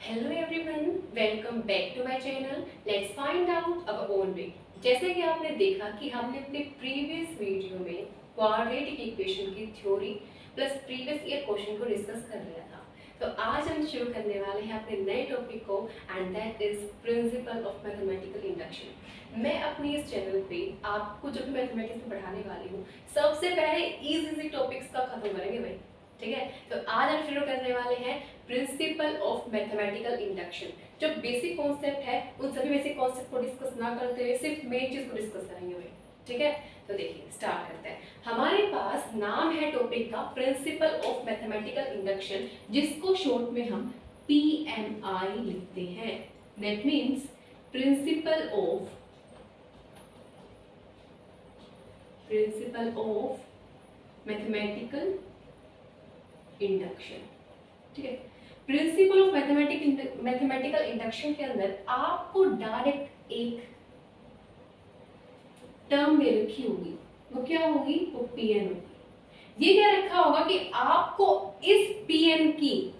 Hello everyone, welcome back to my channel. Let's find out our own way. जैसे कि आपने देखा कि हमने अपने प्रीवियस वीडियो में क्वाड्रेटिक इक्वेशन की theory plus previous year question को डिस्कस कर लिया था। तो आज हम शुरू करने वाले हैं अपने नए टॉपिक को, and that is principle of mathematical induction. मैं अपनी इस चैनल पे आपको जो भी मैथमेटिक्स में पढ़ाने वाली हूँ, सबसे पहले इजी टॉपिक्स का खत्म करेंगे भाई, ठीक है। तो आज हम शुरू करने वाले हैं प्रिंसिपल ऑफ मैथमेटिकल इंडक्शन। जो बेसिक कॉन्सेप्ट है उन सभी बेसिक कॉन्सेप्ट को डिस्कस ना करते हुए सिर्फ मेन चीज को डिस्कस करेंगे भाई, ठीक है। तो देखिए स्टार्ट करते हैं। हमारे पास नाम है टॉपिक का प्रिंसिपल ऑफ मैथमेटिकल इंडक्शन, जिसको शॉर्ट में हम PMI लिखते हैं। That means principle of mathematical induction, ठीक है। प्रिंसिपल ऑफ मैथमेटिकल इंडक्शन के अंदर आपको डायरेक्ट एक टर्म दे रखी होगी, वो क्या होगी? वो Pn होगी। ये क्या रखा होगा कि आपको इस Pn की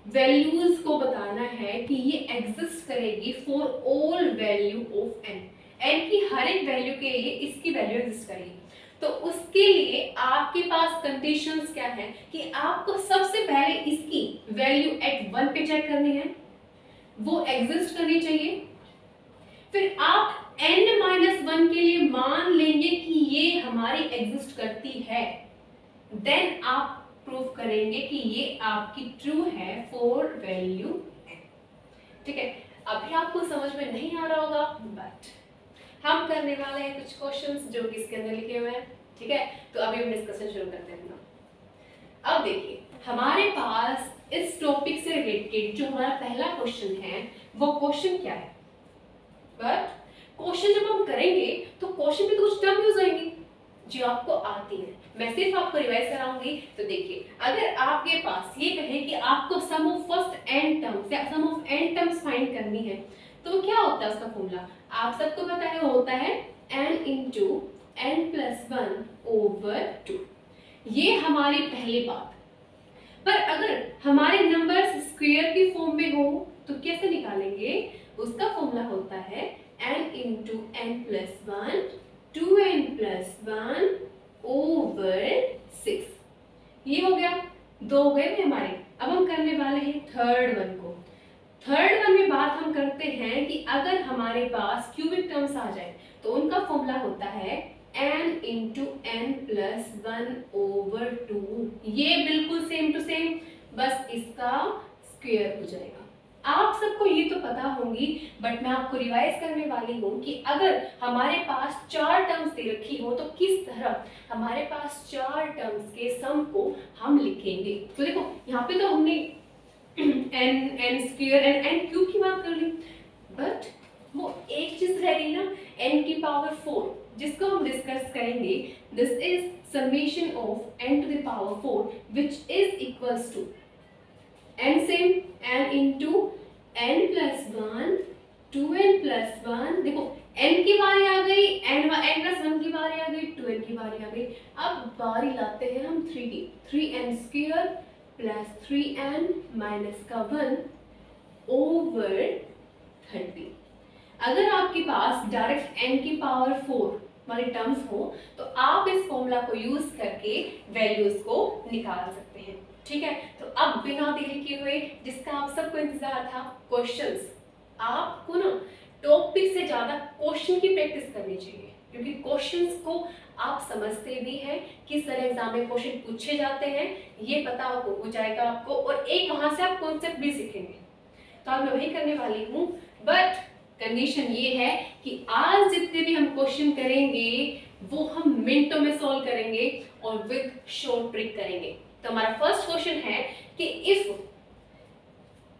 वैल्यूज को बताना है कि ये एग्जिस्ट करेगी for all value of n। n की हर एक वैल्यू के लिए इसकी वैल्यू एग्जिस्ट करेगी। तो उसके लिए आपके पास कंडीशंस क्या है कि आपको सबसे पहले इसकी वैल्यू एट 1 पे चेक करनी है, वो एग्जिस्ट करनी चाहिए। फिर आप n-1 के लिए मान लेंगे कि ये हमारी एग्जिस्ट करती है, देन आप प्रूव करेंगे कि ये आपकी ट्रू है फॉर वैल्यू n, ठीक है। अभी आपको समझ में नहीं आ रहा होगा, बट हम करने वाले हैं कुछ क्वेश्चंस जो कि इसके अंदर लिखे हुए हैं, ठीक है। तो अभी हम डिस्कशन शुरू करते हैं ना। अब देखिए हमारे पास इस टॉपिक से रिलेटेड जो हमारा पहला क्वेश्चन है, वो क्वेश्चन क्या है? बट क्वेश्चन जब हम करेंगे तो क्वेश्चन में तो कुछ टर्म यूज होंगी जो आपको आती है। मैं सिर्फ आपको रिवाइज कराऊंगी। तो देखिए, अगर आपके पास ये कहे कि आपको सम ऑफ फर्स्ट n टर्म्स या सम ऑफ n टर्म्स फाइंड करनी है, तो वो क्या होता है? उसका फॉर्मूला आप सबको पता है, वो होता है n into n+1/2। ये हमारी पहली बात। पर अगर हमारे नंबर्स स्क्वायर की फॉर्म में हो तो कैसे निकालेंगे? उसका फॉर्मूला होता है n into n+1 2n+1/6। ये हो गया, दो हो गए हमारे। अब हम करने वाले हैं थर्ड वन को। थर्ड वन में बात हम करते हैं कि अगर हमारे पास क्यूबिक टर्म्स आ जाए तो उनका फॉर्मूला होता है n into n+1/2। ये बिल्कुल सेम टू सेम, बस इसका स्क्वायर हो जाएगा। आप सबको ये तो पता होंगी, बट मैं आपको रिवाइज करने वाली हूँ कि अगर हमारे पास चार टर्म्स दे रखी हो तो किस तरह हमारे पास चार टर्म्स के सम को हम लिखेंगे। तो देखो यहाँ पे तो हमने n square and n cube की बात कर ली, बट वो एक चीज रह गई ना, n की पावर 4, जिसको हम डिस्कस करेंगे। This is summation of n to the power 4 which is equals to n same n into n+1 2n+1। देखो n की बारी आ गई, n+1 की बारी आ गई, 2n की बारी आ गई। अब बारी लाते हैं हम 3 की, 3n² प्लस 3n माइनस का 1/30। अगर आपके पास डायरेक्ट n की पावर 4 वाली टर्म्स हो तो आप इस फॉर्मूला को यूज करके वैल्यूज को निकाल सकते हैं, ठीक है। तो अब बिना देरी किए हुए, जिसका आप सबको इंतजार था, क्वेश्चंस। आपको ना टॉपिक से ज्यादा क्वेश्चन की प्रैक्टिस करनी चाहिए, क्योंकि क्वेश्चंस को आप समझते भी हैं, किस तरह एग्जाम में क्वेश्चन पूछे जाते हैं, ये पता हो जाएगा आपको, और एक वहां से आप कॉन्सेप्ट भी सीखेंगे। तो आज मैं वही करने वाली हूँ, बट कंडीशन ये है कि आज जितने भी हम क्वेश्चन करेंगे वो हम मिनटों में सॉल्व करेंगे और विद शॉर्ट ट्रिक करेंगे। तो हमारा फर्स्ट क्वेश्चन है कि if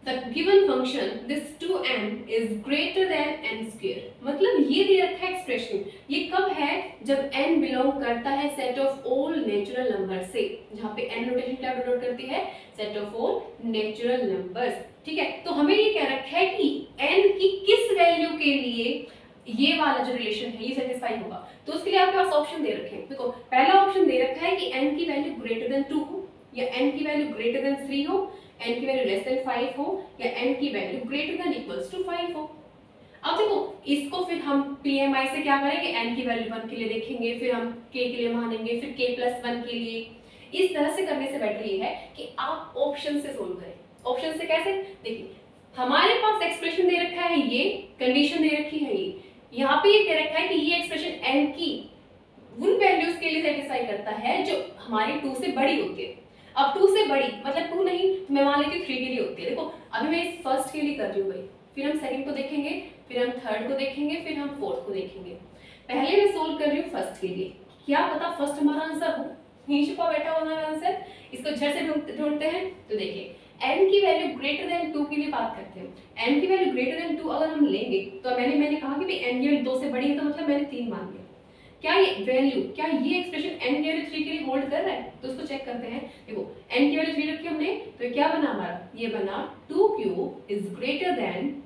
the given function this 2n is greater then n², मतलब ये दे रखा है एक्सप्रेशन, ये कब है? जब n बिलोंग करता है set of all natural number से, जहाँ पे n नोटेशन क्या डिनोट करती है? Set of all natural numbers, ठीक है। तो हमें ये कह रखा है कि n की किस वैल्यू के लिए ये वाला जो रिलेशन है ये सेटिस्फाई होगा। तो उसके लिए आपके पास ऑप्शन दे रखे हैं। देखो पहला ऑप्शन दे रखा है कि n की वैल्यू ग्रेटर देन 2 हो, या n की वैल्यू ग्रेटर देन 3 हो, n की वैल्यू लेस देन 5 हो या n की value greater than equals to 5 हो। अब देखो इसको फिर हम PMI से क्या करेंगे, n की वैल्यू 1 के लिए देखेंगे, फिर हम k के लिए मानेंगे, फिर k+1 के लिए। इस तरह से करने से बेटर ये है कि आप ऑप्शन से सोल्व करें। ऑप्शन से कैसे, देखिए हमारे पास एक्सप्रेशन दे रखा है, ये कंडीशन दे रखी है, ये यहाँ पे ये कह रखा है कि ये एक्सप्रेशन n की उन वैल्यूज के लिए सेटिस्फाई करता है जो हमारी 2 से बड़ी होती है। अब 2 से बड़ी मतलब 2 नहीं, मैं मान लेती हूँ 3 के लिए होती है। देखो अभी मैं इस फर्स्ट के लिए कर रही हूँ भाई, फिर हम सेकंड को देखेंगे, फिर हम थर्ड को देखेंगे, फिर हम फोर्थ को देखेंगे। पहले मैं सोल्व कर रही हूँ फर्स्ट के लिए, क्या पता फर्स्ट हमारा आंसर हो, यहीं छुपा बैठा हुआ हमारा आंसर। इसको झट से ढूंढते हैं। तो देखिए n की वैल्यू ग्रेटर देन 2 के लिए बात करते हैं। n की वैल्यू ग्रेटर देन 2 अगर हम लेंगे तो मैंने कहा कि भाई n की वैल्यू 2 से बड़ी है, तो मतलब मैंने 3 मान लिया। क्या ये वैल्यू, क्या ये एक्सप्रेशन n की वैल्यू 3 के लिए होल्ड कर रहा है, तो उसको चेक करते हैं। देखो n की वैल्यू 3 रखी हमने, तो क्या बना हमारा, ये बना 2 cube is greater then,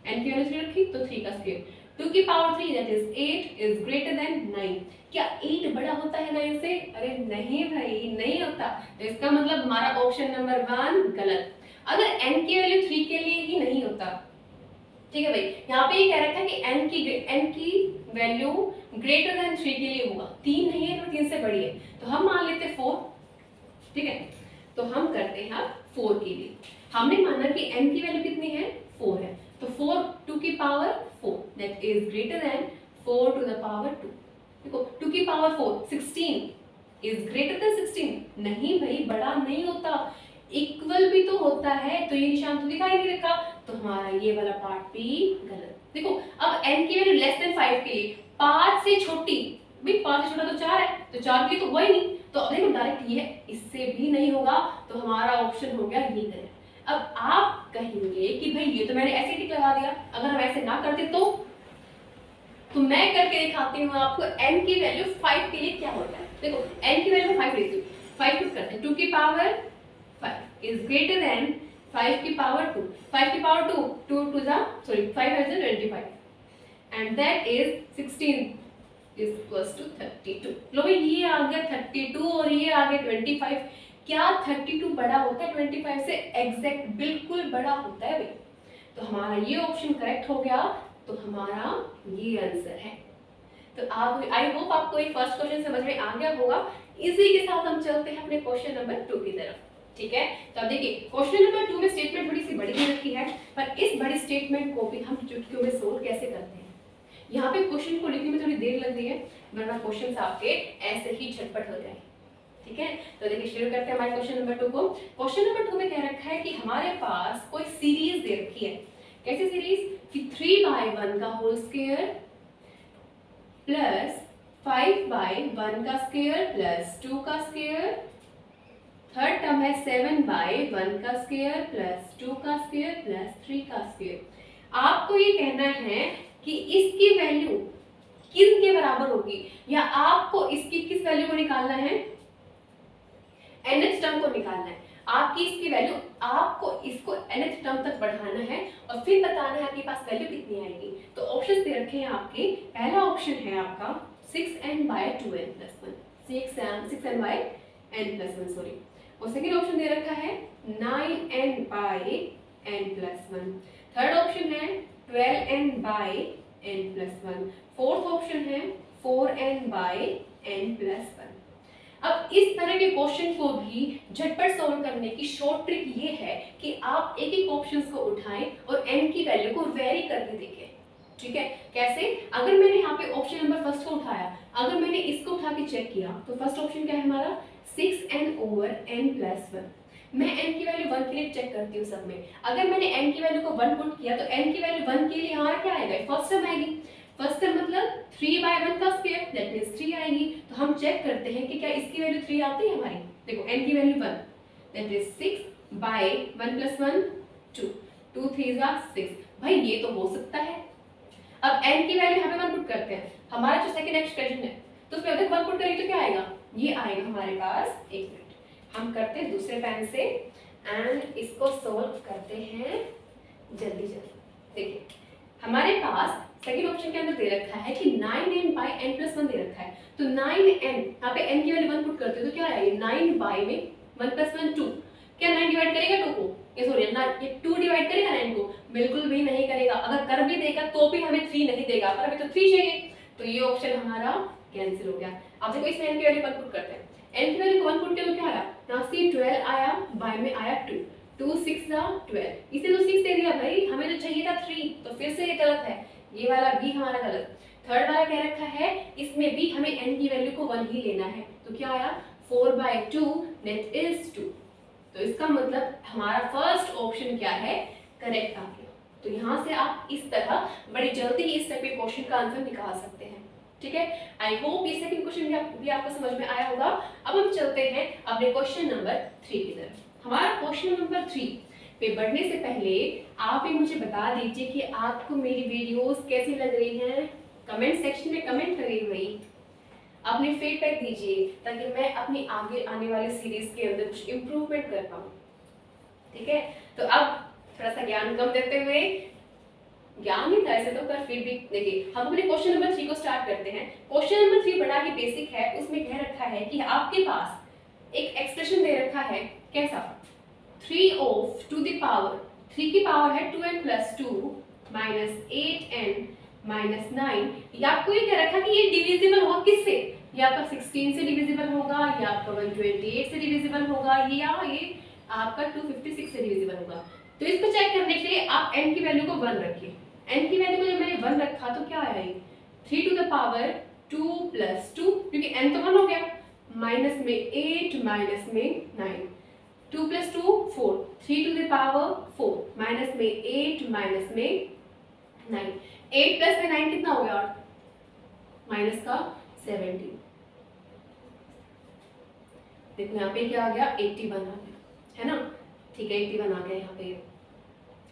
n की वैल्यू 3 रखी तो 3 का स्क्वायर, 2 की power 3 that is 8 is greater then 9। क्या 8 बड़ा होता है 9 से? अरे नहीं भाई, नहीं होता। तो इसका मतलब हमारा ऑप्शन नंबर 1 गलत। अगर n की वैल्यू 3 के लिए ही नहीं होता, ठीक है भाई, यहाँ पे ये कह रखा है कि n की वैल्यू ग्रेटर देन 3 के लिए होगा, 3 नहीं है तो 3 से बड़ी है, तो हम मान लेते 4, ठीक है। तो हम करते हैं 4 के लिए, हमने माना कि n की वैल्यू कितनी है, 4 है, तो 4 2 की power 4 that is greater than 4 to the power 2। देखो 2 की पावर 4 16 इज ग्रेटर देन 16, नहीं भाई बड़ा नहीं होता, इक्वल भी तो होता है, तो ये निशान तो दिखाई नहीं रखा, तो हमारा ये वाला पार्ट भी गलत। देखो अब n की वैल्यू लेस देन 5 के लिए 5 से छोटी, भाई 5 से छोटा तो 4 है, तो 4 के लिए तो हुआ ही नहीं, तो अब देखो डायरेक्ट ये इससे भी नहीं होगा, तो हमारा ऑप्शन हो गया ये गलत। अब आप कहेंगे कि भाई ये तो मैंने ऐसे टिक लगा दिया, अगर हम ऐसे ना करते तो मैं करके दिखाती हूँ आपको n की वैल्यू 5 के लिए क्या होता है। देखो n की वैल्यू 5 लेती हूँ, 5 पुट करते हैं, 2 की पावर 5 इज ग्रेटर देन 5 की पावर 2, 5 की power 2, 2 to the sorry 5 has a 25 and that is 16 is equals to 32। लो भाई ये आ गया 32 और ये आ गया 25। क्या 32 बड़ा होता है 25 से? एग्जैक्ट बिल्कुल बड़ा होता है भाई, तो हमारा ये ऑप्शन करेक्ट हो गया, तो हमारा ये आंसर है। तो आप आई होप आपको ये फर्स्ट क्वेश्चन समझ में आ गया होगा। इसी के साथ हम चलते हैं अपने क्वेश्चन नंबर 2 की तरफ, ठीक है। तो अब देखिए क्वेश्चन नंबर 2 में स्टेटमेंट थोड़ी सी बड़ी दे रखी है, पर इस बड़ी स्टेटमेंट को भी हम चुटकियों में सोल्व कैसे करते हैं। यहाँ पे क्वेश्चन को लिखने में थोड़ी देर लग रही है, वरना क्वेश्चंस आपके ऐसे ही झटपट हो जाए, ठीक है। तो देखिए शुरू करते हैं हमारे क्वेश्चन नंबर 2 को। क्वेश्चन नंबर 2 में कह रखा है कि हमारे पास कोई सीरीज दे रखी है, कैसी सीरीज कि 3/1 का होल स्क्वायर प्लस 5/1 का स्क्वायर प्लस 2 का स्क्वायर, थर्ड टर्म है 7/1 का स्क्वायर प्लस 2 का स्क्वायर प्लस 3 का स्क्वायर। आपको ये कहना है कि इसकी वैल्यू किन के बराबर होगी, या आपको इसकी किस वैल्यू को निकालना है, nth टर्म को निकालना है। आपकी इसकी वैल्यू, आपको इसको nth टर्म तक बढ़ाना है और फिर बताना है आपके पास वैल्यू कितनी आएगी। तो ऑप्शंस दे रखे हैं आपके, पहला ऑप्शन है आपका 6n/2n+1, 6n/n+1 सॉरी, और सेकंड ऑप्शन दे रखा है 9n/n+1, थर्ड ऑप्शन है 12n/n+1, फोर्थ ऑप्शन है 4n/n+1। अब इस तरह के क्वेश्चन को भी झटपट सॉल्व करने की शॉर्ट ट्रिक ये है कि आप एक एक ऑप्शंस को उठाएं और n की वैल्यू को वेरी करके देखें, ठीक है। कैसे? अगर मैंने यहाँ पे ऑप्शन नंबर फर्स्ट को उठाया, अगर मैंने इसको उठा के चेक किया, तो फर्स्ट ऑप्शन क्या है हमारा 6n/n+1। मैं n की वैल्यू 1 के लिए चेक करती हूँ सब में, अगर मैंने n की वैल्यू को 1 पुट किया तो n की वैल्यू 1 के लिए हमारा क्या आएगा, फर्स्ट टर्म आएगी। फर्स्ट टर्म मतलब 3/1 का स्क्वायर दैट मींस 3 आएगी। तो हम चेक करते हैं कि क्या इसकी वैल्यू 3 आती है हमारी। देखो n की वैल्यू 1 दैट इज 6/1+1 2, 2 3 6, भाई ये तो हो सकता है। अब n की वैल्यू यहाँ पे 1 पुट करते हैं, हमारा जो सेकंड एक्सप्रेशन है तो उसमें अगर 1 पुट करेंगे तो क्या आएगा, ये आएगा हमारे पास। एक मिनट हम करते हैं दूसरे पेन से एंड इसको सोल्व करते हैं जल्दी जल्दी। देखिए हमारे पास सेकंड ऑप्शन के अंदर दे रखा है कि 9n/n+1 दे रखा है, तो 9n यहाँ पे n की वैल्यू 1 पुट करते हो तो क्या आएगी, 9 में 1+1 2, क्या 9 डिवाइड करेगा 2 को? ये सॉरी ना, ये 2 डिवाइड करेगा 9 को? बिल्कुल भी नहीं करेगा। अगर कर भी देगा तो भी हमें 3 नहीं देगा, पर हमें तो 3 चाहिए, तो ये ऑप्शन हमारा कैंसिल हो गया। अब देखो इसमें n की वैल्यू पुट करते हैं। n की वैल्यू 1 पुट किया तो क्या आया? यहाँ से 12 आया, बाय में आया 2, 2 6 12, इसे तो 6 दे दिया भाई, हमें तो चाहिए था 3, तो फिर से ये गलत है, ये वाला भी हमारा गलत। थर्ड वाला क्या रखा है, इसमें भी हमें n की वैल्यू को 1 ही लेना है, तो क्या आया 4/2 दैट इज 2। तो इसका मतलब हमारा फर्स्ट ऑप्शन क्या है, करेक्ट आ गया। तो यहाँ से आप इस तरह बड़ी जल्दी ही इस टाइप के क्वेश्चन का आंसर निकाल सकते हैं। ठीक है, आई होप ये सेकंड क्वेश्चन भी आपको समझ में आया होगा। अब हम चलते हैं अपने क्वेश्चन नंबर 3 की तरफ। हमारा क्वेश्चन नंबर 3 पे बढ़ने से पहले आप ही मुझे बता दीजिए कि आपको मेरी वीडियोस कैसी लग रही हैं। कमेंट सेक्शन में कमेंट करिए भाई, अपने फीडबैक दीजिए, ताकि मैं अपनी आगे आने वाली सीरीज के अंदर कुछ इम्प्रूवमेंट कर पाऊँ। ठीक है, तो अब थोड़ा सा ज्ञान कम देते हुए, ज्ञान नहीं था ऐसे तो, पर फिर भी देखिए हम अपने क्वेश्चन नंबर 3 को स्टार्ट करते हैं। क्वेश्चन नंबर 3 बड़ा ही बेसिक है, उसमें कह रखा है कि आपके पास एक एक्सप्रेशन दे रखा है, कैसा, 3 ऑफ टू द पावर, 3 की पावर है 2n + 2 - 8n - 9। ये आपको ये कह रखा कि ये डिविजिबल होगा किससे, ये आपका 16 से डिविजिबल होगा, या आपका 128 से डिविजिबल होगा, या ये आपका 256 से डिविजिबल होगा। तो इसको चेक करने के लिए आप n की वैल्यू को 1 रखिए। n की वैल्यू को जब मैंने 1 रखा तो क्या आया, 3 टू द पावर 2 + 2, क्योंकि n तो 1 हो गया, माइनस में 8 माइनस में 9, 2 + 2 4, 3 टू द पावर 4 माइनस में 8 माइनस में 9, 8 + में 9 कितना हो गया, माइनस का 17। देखो यहाँ पे क्या आ गया, 81 आ गया, है ना। ठीक है, 81 आ गया यहाँ पे।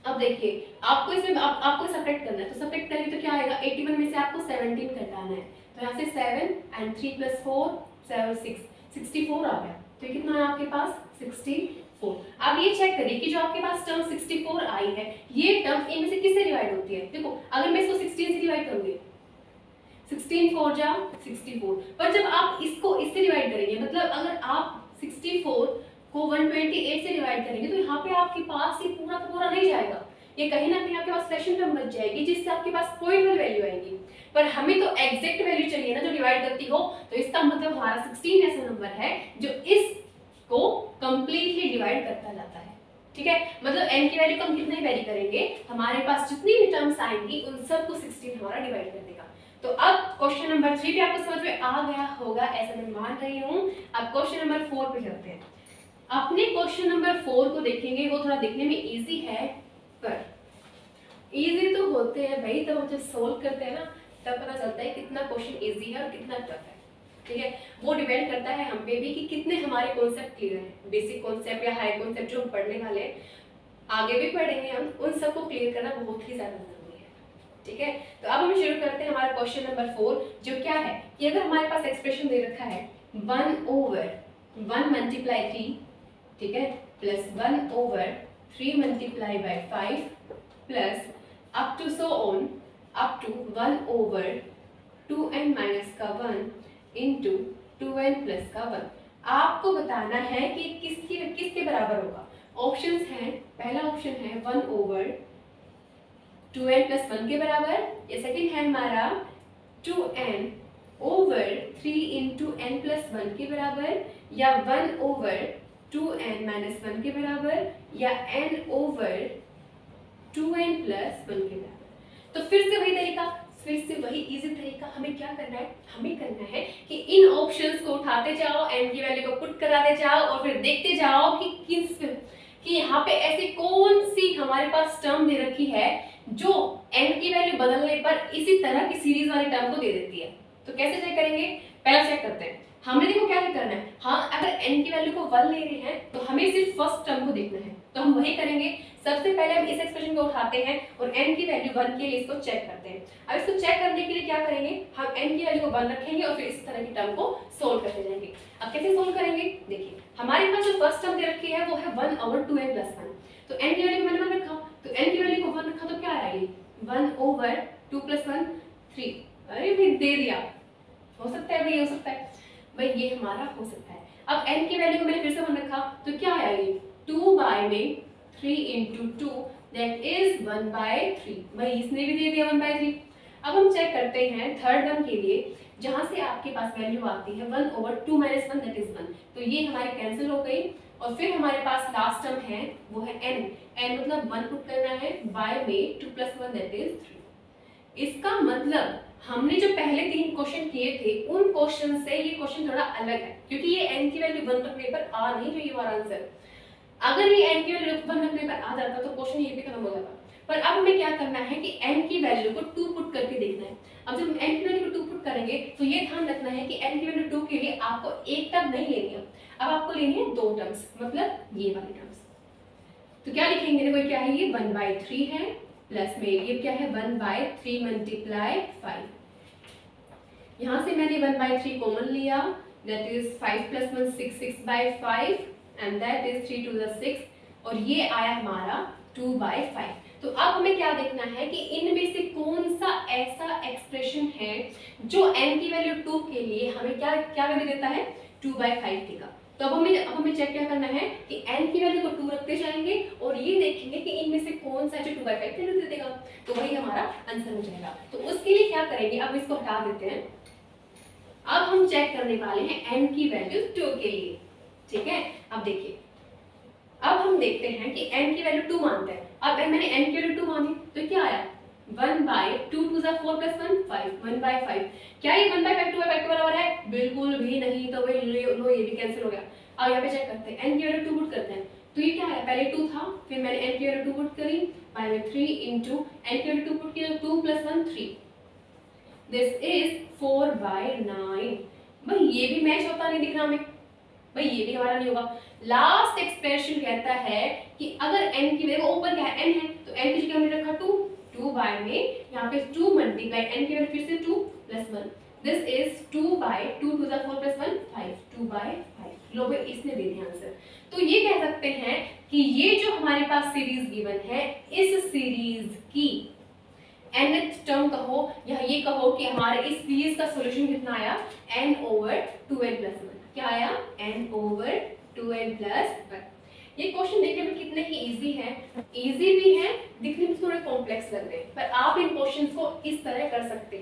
अब देखिए आपको इसमें आपको सब्ट्रैक्ट करना है, तो सब्ट्रैक्ट करेंगे तो क्या आएगा, 81 में से आपको 17 घटाना है, तो यहाँ से 7 and 3 + 4 7 6 64 आ गया। तो कितना है आपके पास, 64। अब ये चेक करिए कि जो आपके पास टर्म 64 आई है, ये टर्म इनमें से किससे डिवाइड होती है। देखो अगर मैं इसको 16 से डिवाइड करूंगी, 16 4 जा 64, पर जब आप इसको इससे डिवाइड करेंगे, मतलब अगर आप 64 को 128 से डिवाइड करेंगे, तो यहाँ पे आपके पास ये पूरा का पूरा नहीं जाएगा, ये कहीं ना कहीं आपके पास फ्रैक्शन टर्म बच जाएगी, जिससे आपके पास पॉइंट वैल्यू आएगी। पर हमें तो एग्जैक्ट वैल्यू चाहिए ना जो डिवाइड करती हो, तो इसका मतलब हमारा 16 ऐसा नंबर है जो इसको कंप्लीटली डिवाइड करता जाता है। ठीक है, मतलब n की वैल्यू को हम कितने वेरी करेंगे, हमारे पास जितनी भी टर्म्स आएंगी उन सबको 16 हमारा डिवाइड कर देगा। तो अब क्वेश्चन नंबर 3 भी आपको समझ में आ गया होगा ऐसा मैं मान रही हूँ। अब क्वेश्चन नंबर 4 पे चलते हैं। अपने क्वेश्चन नंबर 4 को देखेंगे, वो थोड़ा देखने में इजी है, पर इजी तो होते हैं भाई, तो जब सोल्व करते हैं ना तब पता चलता है कितना क्वेश्चन इजी है और कितना टफ है। ठीक है, वो डिपेंड करता है हम पे भी कि कितने हमारे कॉन्सेप्ट क्लियर हैं, बेसिक कॉन्सेप्ट या हाई कॉन्सेप्ट जो हम पढ़ने वाले हैं, आगे भी पढ़ेंगे हम, उन सबको क्लियर करना बहुत ही ज्यादा जरूरी है। ठीक है, तो अब हम शुरू करते हैं हमारा क्वेश्चन नंबर 4, जो क्या है कि अगर हमारे पास एक्सप्रेशन दे रखा है 1/1 × 3, ठीक है, plus 1/3 × 5 plus up to so on up to 1/2n - 1 into 2n + 1। आपको बताना है कि किसके बराबर होगा। ऑप्शंस हैं, पहला ऑप्शन है 1/2n + 1 के बराबर, या सेकंड है हमारा 2n/3 × n + 1 के बराबर, या 1/2n - 1 के बराबर, या n/2n + 1 के बराबर। तो फिर से वही तरीका, फिर से वही इजी तरीका, हमें क्या करना है, हमें करना है कि इन ऑप्शंस को उठाते जाओ, n की वैल्यू को पुट कराते जाओ और फिर देखते जाओ कि यहाँ पे ऐसी कौन सी हमारे पास टर्म दे रखी है जो n की वैल्यू बदलने पर इसी तरह की सीरीज वाली टर्म को दे देती है। तो कैसे चेक करेंगे, पहला चेक करते हैं। हमने देखो क्या करना है, हाँ अगर n की वैल्यू को 1 ले रहे हैं तो हमें सिर्फ फर्स्ट टर्म को देखना है, तो हम वही करेंगे। सबसे पहले हम इस एक्सप्रेशन को उठाते हैं और n की वैल्यू 1 के लिए इसको चेक करते हैं। अब इसको चेक करने के लिए क्या करेंगे, हम n की वैल्यू को 1 रखेंगे और फिर इस तरह की टर्म को सोल्व करते जाएंगे। अब कैसे सोल्व करेंगे, देखिए हमारे पास जो फर्स्ट टर्म दे रखी है वो है 1/2n + 1, तो n की वैल्यू को मैंने 1 रखा, तो n की वैल्यू को 1 रखा तो क्या आएगी 1/2 + 1 3। अरे भाई दे दिया, हो सकता है भाई, हो सकता है भाई, ये हमारा हो सकता है। अब n की वैल्यू को मैंने फिर से 1 रखा तो क्या आएगी 2y में 3 into 2 दैट इज 1/3। भाई इसने भी दे दिया 1/3। अब हम चेक करते हैं थर्ड वन के लिए, जहां से आपके पास वैल्यू आती है 1/2 - 1 दैट इज 1, तो ये हमारे कैंसिल हो गई। और फिर हमारे पास लास्ट टर्म है वो है n, n मतलब 1 पुट करना है, y में 2 + 1 दैट इज 3। इसका मतलब हमने जो पहले 3 क्वेश्चन किए थे उन क्वेश्चन से ये क्वेश्चन थोड़ा अलग है, क्योंकि ये n की वैल्यू 1 रखने पर आ नहीं रही हमारा आंसर। अगर ये n की वैल्यू 1 रखने पर आ जाता तो क्वेश्चन ये भी खत्म हो जाता। पर अब हमें क्या करना है कि n की वैल्यू को 2 पुट करके देखना है। अब जब n की वैल्यू को 2 पुट करेंगे तो ये ध्यान रखना है कि n की वैल्यू 2 के लिए आपको एक टर्म नहीं लेनी है, अब आपको लेनी है 2 टर्म्स, मतलब ये वाली टर्म्स। तो क्या लिखेंगे, देखो क्या है, ये 1/3 है, प्लस में ये क्या है 1/3 मल्टीप्लाई 5। यहाँ से मैंने 1/3 कॉमन लिया, that is 5 + 1 6, 6/5 and that is 3 to the 6, और ये आया हमारा 2/5। तो अब हमें क्या देखना है कि इनमें से कौन सा ऐसा एक्सप्रेशन है जो n की वैल्यू 2 के लिए हमें क्या क्या वैल्यू देता है, 2/5 देगा। तो अब हमें चेक क्या करना है कि n की वैल्यू को 2 रखते जाएंगे और ये देखेंगे कि इनमें से कौन सा जो 2/5 वैल्यू दे देगा, तो वही हमारा आंसर हो जाएगा। तो उसके लिए क्या करेंगे, अब इसको हटा देते हैं। अब हम चेक करने वाले हैं n की वैल्यू 2 के लिए, ठीक है। अब देखिए, अब हम देखते हैं कि n की वैल्यू 2 मानते हैं। अब मैंने n की वैल्यू 2 मानी तो क्या आया, 1/2 2 * 4 + 1 5, 1/5। क्या ये 1/5 2/5 के बराबर है, बिल्कुल भी नहीं। तो भाई लो ये भी कैंसिल हो गया। अब यहाँ पे चेक करते हैं, n की वैल्यू 2 पुट करते हैं, तो ये क्या है, पहले 2 था, फिर मैंने n की वैल्यू 2 पुट करी, y में 3 into n की वैल्यू 2 पुट की, 2 + 1 3, दिस इज 4/9। भाई ये भी मैच होता नहीं दिख रहा हमें, भाई ये भी हमारा नहीं होगा। लास्ट एक्सप्रेशन कहता है कि अगर n की वैल्यू ऊपर क्या है, n है, तो n की जगह हमने रखा 2, 2y में यहाँ पे 2 मल्टीप्लाई n की वैल्यू फिर से 2 + 1, दिस इज 2/2 to the 4 + 1 5, 2/5। लो भाई इसने दे दिया आंसर। तो ये कह सकते हैं कि ये जो हमारे पास सीरीज गिवन है, इस सीरीज की nth टर्म कहो या ये कहो कि हमारे इस सीरीज का सॉल्यूशन कितना आया, n/2n + 1। क्या आया, n/2n + 1। ये क्वेश्चन देखने में कितने ही इजी हैं, इजी भी हैं, दिखने में थोड़े कॉम्प्लेक्स लग रहे हैं, पर आप इन क्वेश्चंस को इस तरह कर सकते हैं।